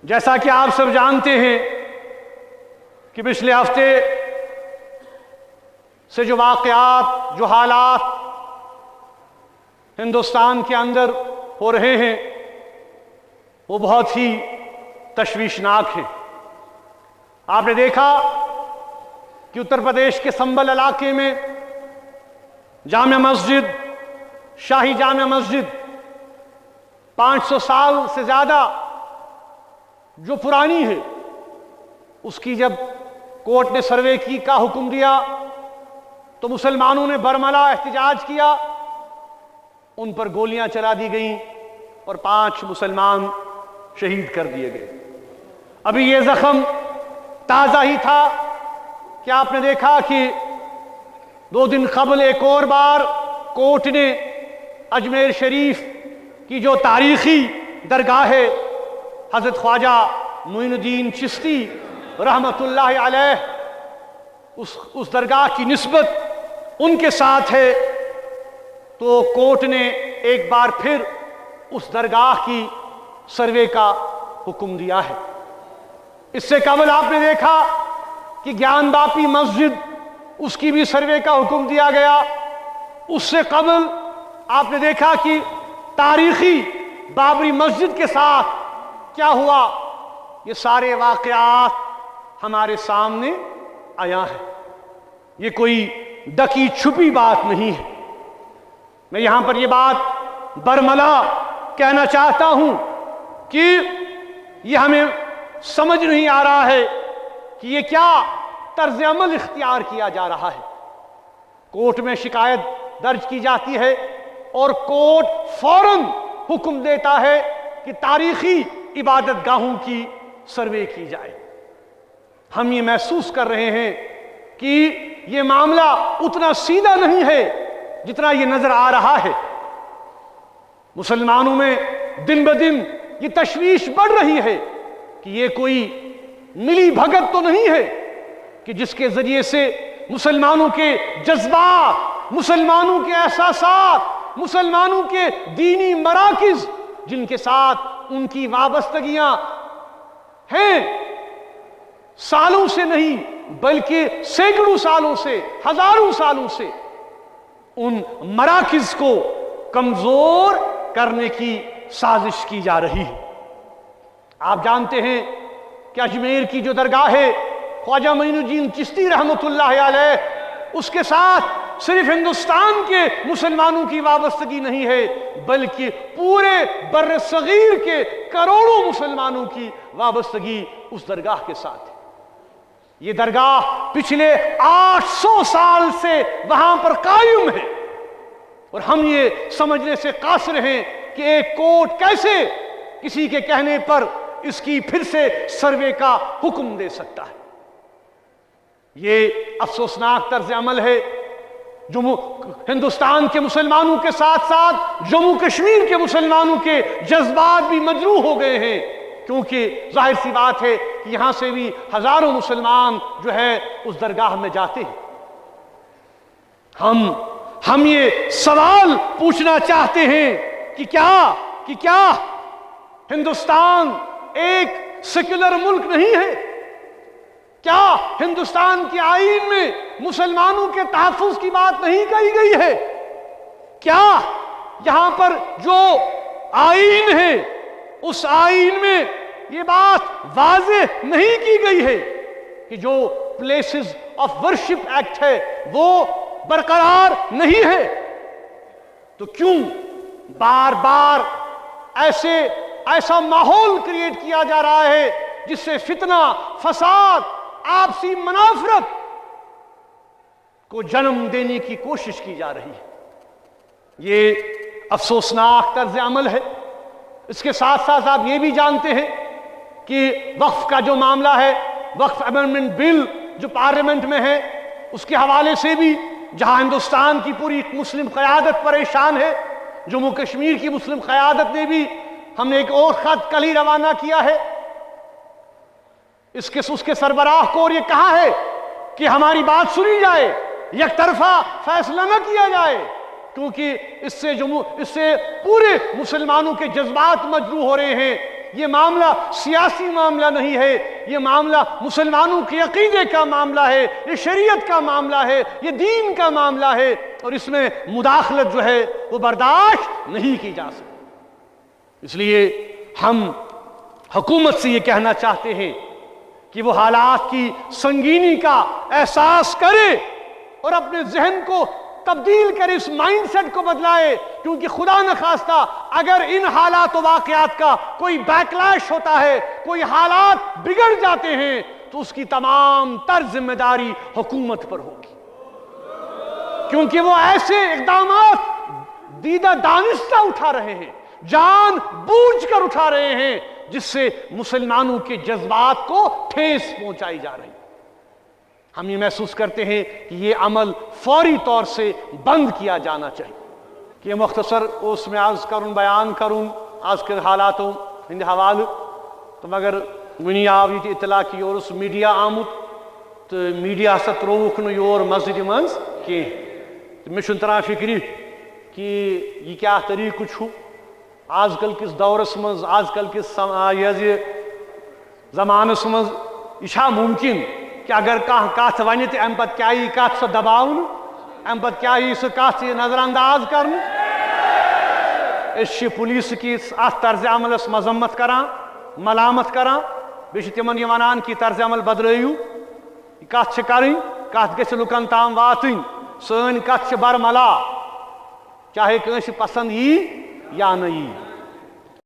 جیسا کہ آپ سب جانتے ہیں کہ پچھلے ہفتے سے جو واقعات، جو حالات ہندوستان کے اندر ہو رہے ہیں وہ بہت ہی تشویشناک ہیں۔ آپ نے دیکھا کہ اتر پردیش کے سنبھل علاقے میں جامع مسجد، شاہی جامع مسجد 500 سال سے زیادہ جو پرانی ہے، اس کی جب کورٹ نے سروے کا حکم دیا تو مسلمانوں نے برملا احتجاج کیا، ان پر گولیاں چلا دی گئیں اور 5 مسلمان شہید کر دیے گئے۔ ابھی یہ زخم تازہ ہی تھا کہ آپ نے دیکھا کہ 2 دن قبل ایک اور بار کورٹ نے اجمیر شریف کی جو تاریخی درگاہ ہے حضرت خواجہ معین الدین چشتی رحمت اللہ علیہ، اس درگاہ کی نسبت ان کے ساتھ ہے، تو کورٹ نے ایک بار پھر اس درگاہ کی سروے کا حکم دیا ہے۔ اس سے قبل آپ نے دیکھا کہ گیان باپی مسجد، اس کی بھی سروے کا حکم دیا گیا۔ اس سے قبل آپ نے دیکھا کہ تاریخی بابری مسجد کے ساتھ کیا ہوا۔ یہ سارے واقعات ہمارے سامنے آیا ہے، یہ کوئی ڈکی چھپی بات نہیں ہے۔ میں یہاں پر یہ بات برملا کہنا چاہتا ہوں کہ یہ ہمیں سمجھ نہیں آ رہا ہے کہ یہ کیا طرز عمل اختیار کیا جا رہا ہے۔ کورٹ میں شکایت درج کی جاتی ہے اور کورٹ فوراً حکم دیتا ہے کہ تاریخی عبادت گاہوں کی سروے کی جائے۔ ہم یہ محسوس کر رہے ہیں کہ یہ معاملہ اتنا سیدھا نہیں ہے جتنا یہ نظر آ رہا ہے۔ مسلمانوں میں دن بدن یہ تشویش بڑھ رہی ہے کہ یہ کوئی ملی بھگت تو نہیں ہے کہ جس کے ذریعے سے مسلمانوں کے جذبات، مسلمانوں کے احساسات، مسلمانوں کے دینی مراکز جن کے ساتھ ان کی وابستگیاں ہیں، سالوں سے نہیں بلکہ سینکڑوں سالوں سے، ہزاروں سالوں سے، ان مراکز کو کمزور کرنے کی سازش کی جا رہی ہے۔ آپ جانتے ہیں کہ اجمیر کی جو درگاہ ہے خواجہ معین الدین چشتی رحمت اللہ علیہ، اس کے ساتھ صرف ہندوستان کے مسلمانوں کی وابستگی نہیں ہے بلکہ پورے بر صغیر کے کروڑوں مسلمانوں کی وابستگی اس درگاہ کے ساتھ ہے۔ یہ درگاہ پچھلے 800 سال سے وہاں پر قائم ہے، اور ہم یہ سمجھنے سے قاصر ہیں کہ ایک کورٹ کیسے کسی کے کہنے پر اس کی پھر سے سروے کا حکم دے سکتا ہے۔ یہ افسوسناک طرز عمل ہے۔ ہندوستان کے مسلمانوں کے ساتھ ساتھ جموں کشمیر کے مسلمانوں کے جذبات بھی مجروح ہو گئے ہیں، کیونکہ ظاہر سی بات ہے کہ یہاں سے بھی ہزاروں مسلمان جو ہے اس درگاہ میں جاتے ہیں۔ ہم یہ سوال پوچھنا چاہتے ہیں کہ کیا ہندوستان ایک سیکولر ملک نہیں ہے؟ کیا ہندوستان کے آئین میں مسلمانوں کے تحفظ کی بات نہیں کہی گئی ہے؟ کیا یہاں پر جو آئین ہے اس آئین میں یہ بات واضح نہیں کی گئی ہے کہ جو پلیسز آف ورشپ ایکٹ ہے وہ برقرار نہیں ہے؟ تو کیوں بار بار ایسا ماحول کریٹ کیا جا رہا ہے جس سے فتنہ، فساد، آپسی منافرت کو جنم دینے کی کوشش کی جا رہی ہے؟ یہ افسوسناک طرز عمل ہے۔ اس کے ساتھ ساتھ آپ یہ بھی جانتے ہیں کہ وقف کا جو معاملہ ہے، وقف امینڈمنٹ بل جو پارلیمنٹ میں ہے، اس کے حوالے سے بھی جہاں ہندوستان کی پوری مسلم قیادت پریشان ہے، جموں کشمیر کی مسلم قیادت نے بھی، ہم نے ایک اور خط کل ہی روانہ کیا ہے اس کے سربراہ کو، اور یہ کہا ہے کہ ہماری بات سنی جائے، یک طرفہ فیصلہ نہ کیا جائے، کیونکہ اس سے پورے مسلمانوں کے جذبات مجروح ہو رہے ہیں۔ یہ معاملہ سیاسی معاملہ نہیں ہے، یہ معاملہ مسلمانوں کے عقیدے کا معاملہ ہے، یہ شریعت کا معاملہ ہے، یہ دین کا معاملہ ہے، اور اس میں مداخلت جو ہے وہ برداشت نہیں کی جا سکتی۔ اس لیے ہم حکومت سے یہ کہنا چاہتے ہیں کہ وہ حالات کی سنگینی کا احساس کرے اور اپنے ذہن کو تبدیل کرے، اس مائنڈ سیٹ کو بدلائے، کیونکہ خدا نخواستہ اگر ان حالات و واقعات کا کوئی بیکلیش ہوتا ہے، کوئی حالات بگڑ جاتے ہیں، تو اس کی تمام تر ذمہ داری حکومت پر ہوگی، کیونکہ وہ ایسے اقدامات دیدہ دانستہ اٹھا رہے ہیں، جان بوجھ کر اٹھا رہے ہیں، جس سے مسلمانوں کے جذبات کو ٹھیس پہنچائی جا رہی ہے۔ ہم یہ محسوس کرتے ہیں کہ یہ عمل فوری طور سے بند کیا جانا چاہیے۔ کہ مختصر اس میں عرض کروں، بیان کروں آج کے حالاتوں ہند حوالہ، تو مگر ونی آو یہ اطلاع کہ یورس میڈیا آمت، تو میڈیا ہسا تروک نہ یور مسجد مز کی، مے چھُنہٕ تران فکری کہ یہ کیا طریقہ چھُ آج کل کس دورس مز، آج کل کس زمانس مز، یہ ممکن کہ اگر کت ون تو ام پتہ کیا کت سو دباؤن، ام پتہ کیا سہ کت نظر انداز کرن۔ اس پولیس کس ات طرز عملس مذمت کران، ملامت کران، بیٚیہِ چھِ تمن یہ ونان کہ طرز عمل بدلٲیِو، کت چھ کرٕنۍ، کت گژھِ لُکن تام واتٕنۍ، سٲنۍ کت چھ برملا، چاہے کٲنٛسہِ پسند یی یا نہ یی۔